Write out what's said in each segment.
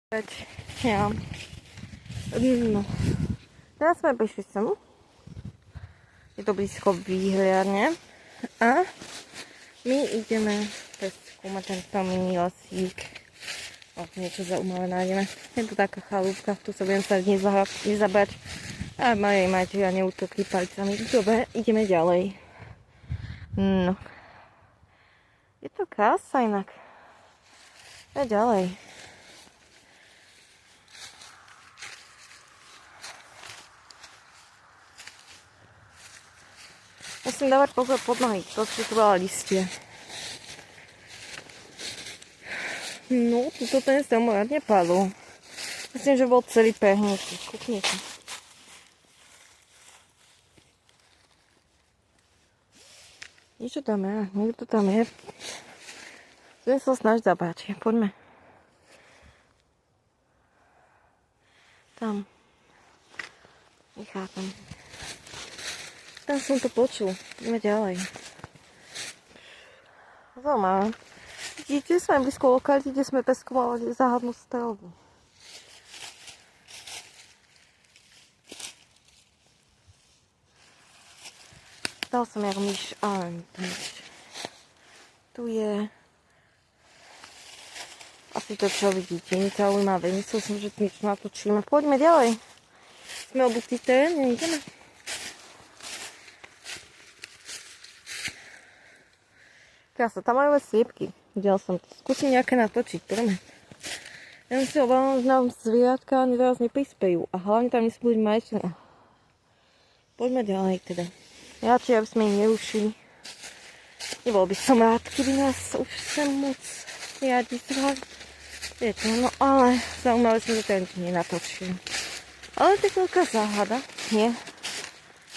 Ja. No. Teraz sme prišli sem. Je to blízko výhľadne. A my ideme skúmať tento mini lesík. Niečo zaujímavé nájdeme. Je to taká chalúbka, tu sa budem sa dnes nezabrať. A mojej majiteľa neutrkli palicami. Dobre, ideme ďalej. No. Je to krása inak. A ďalej. Musím dávať pozor pod nohy, to sú tu veľa listie. No, tuto ten strom radne padol. Myslím, že bol celý prehnutý. Kúknite. Niečo tam je, niekto tam je. Budem sa snažiť zabáť. Poďme. Tam. Nechápem. Tam som to počul. Ideme ďalej. Zaujímavé. Vidíte, sme blízko lokality, kde sme peskovali záhadnú stavbu. Dal som jak myš, ale tu je asi to, čo vidíte. Nie zaujímavé. Myslel som, že niečo natočíme. Poďme ďalej. Sme obutí terén, nejdeme. Krása, tam majú aj sliepky. Videl som to. Skúsim nejaké natočiť. Poďme. Ja si obávam, že nám zvieratka teraz neprispejú. A hlavne tam nesmú byť majiteľa. Poďme ďalej teda. Radšej, aby sme im nerušili. Nebol by som rád, keby nás už sem moc riadi zvali. Viete, no ale zaujímavé sme to ten nenatočili. Ale to je veľká záhada. Nie?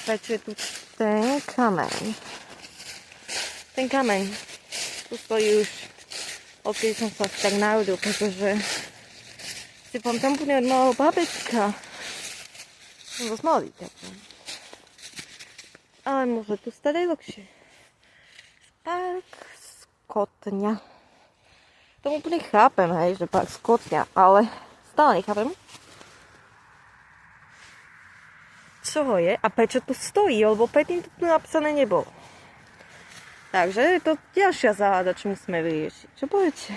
Prečo je tu ten kameň? Ten kameň. Tu stojí už, odkedy som sa tak narodil, pretože si pamätám úplne od malého babečka. Som dosť malý, takže. Ale môže tu stať aj dlhšie. Park Skotňa. Tomu úplne chápem, hej, že Park Skotňa, ale stále nechápem. Čo ho je a prečo tu stojí, lebo predtým to tu napísané nebolo. Takže je to ďalšia záhada, čo musíme vyriešiť. Čo poviete?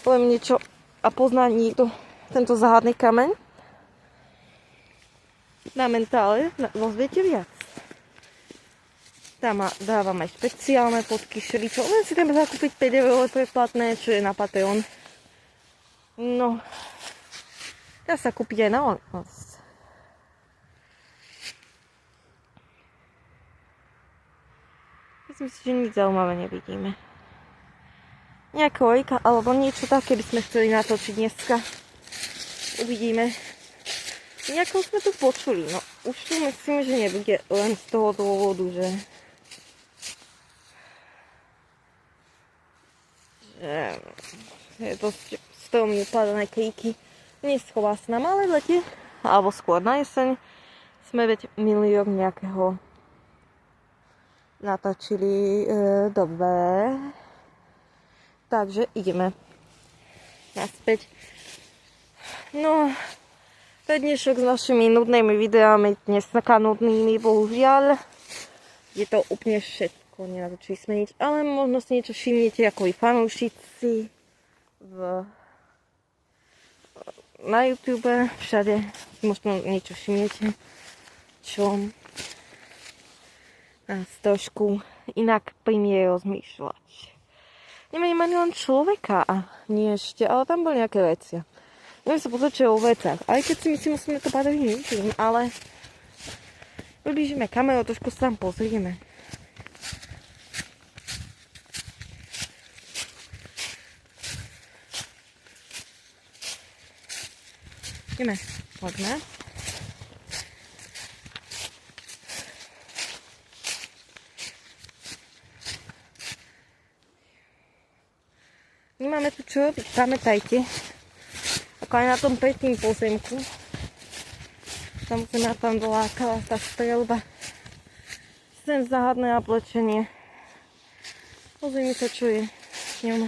Poviem niečo a pozná niekto tento záhadný kameň? Na mentále dozviete viac. Tam dávam aj špeciálne fotky šeličo. Len si treba zakúpiť 5 € predplatné, čo je na Patreon. No. Dá sa kúpiť aj na OnlyFans. Myslím si, že nič zaujímavé nevidíme. Nejaké ojka, alebo niečo také by sme chceli natočiť dneska. Uvidíme. Nejako sme tu počuli, no už tu myslím, že nebude len z toho dôvodu, že je dosť stromne upadané kríky. Neschová sa na malé lete, alebo skôr na jeseň. Sme veď minulý rok nejakého natočili. Dobre. Takže ideme naspäť. No, to je dnešok s našimi nudnými videami, dnes taká nudnými, bohužiaľ. Je to úplne všetko, nenatočili sme nič, ale možno si niečo všimnete ako i fanúšici na YouTube, všade možno niečo všimnete, čo nás trošku inak primie rozmýšľať. Nemením ani len človeka a nie ešte, ale tam boli nejaké veci. Neviem sa pozrieť, čo je o vecách. Aj keď si myslím, musíme to padať ničím, ale priblížime kameru, trošku sa tam pozrieme. Ideme, poďme. Nemáme tu čo robiť, pamätajte. Ako aj na tom predtým pozemku. Samozrejme tam dolákala tá streľba. Sem záhadné oblečenie. Pozrime sa, čo je s ňom.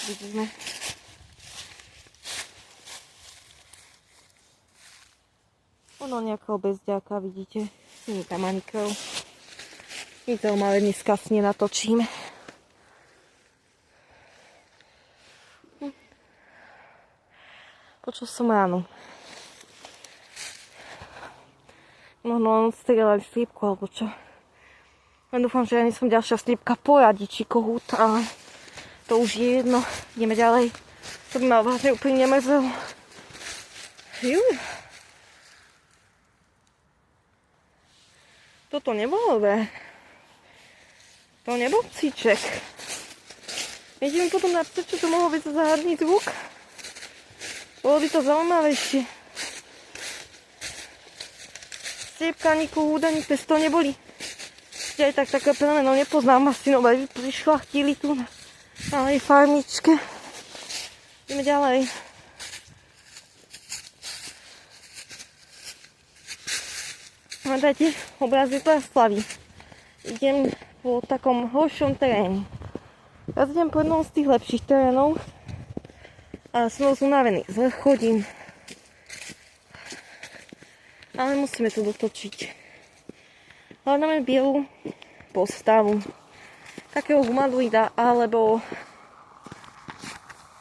Vidíme. Ono nejakého bezďaka, vidíte. Nie tam ani krv. My to ale dneska si nenatočíme. Počul som ráno. Možno on strieľali slípku, alebo čo. Len dúfam, že ja nie som ďalšia slípka poradiť, či kohút, ale to už je jedno. Ideme ďalej. To by ma vážne úplne nemrzelo. Juj. Toto nebolo dobré. To nebol psíček. Idem potom napísať, čo to mohol byť za záhadný zvuk. Bolo by to zaujímavejšie. Sliepka, ani kohút, ani pes to neboli. Ešte aj tak také plemeno nepoznám asi, no by prišľachtili tu na malej farmičke. Ideme ďalej. Dajte obrazy Bratislavy. Idem po takom horšom teréne. Ja idem po jednom z tých lepších terénov. Ale som dosť unavený. Zle chodím. Ale musíme to dotočiť. Hľadáme bielu postavu. Takého humanoida alebo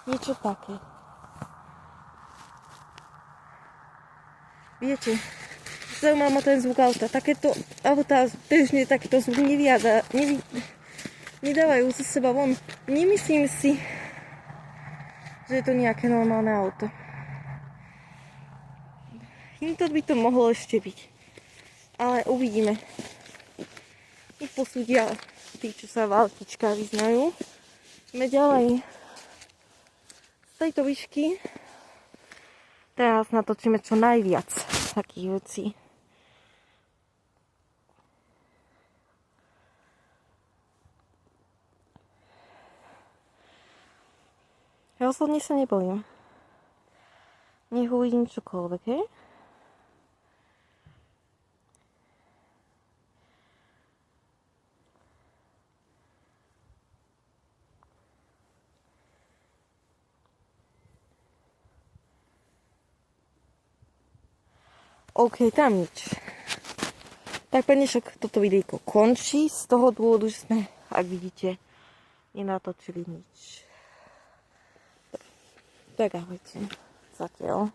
niečo také. Viete, zaujíma ma ten zvuk auta. Takéto autá bežne takýto zvuk nedávajú zo seba von. Nemyslím si, že je to nejaké normálne auto. Týmto by to mohlo ešte byť. Ale uvidíme. Ich posúdia tí, čo sa v autičkách vyznajú. Ideme ďalej. Z tejto výšky teraz natočíme čo najviac takých vecí. Ja osobne sa nebojím. Nech uvidím čokoľvek, hej? OK, tam nič. Tak pre dnešok toto videjko končí z toho dôvodu, že sme, ak vidíte, nenatočili nič. Tak ahojte. Zatiaľ.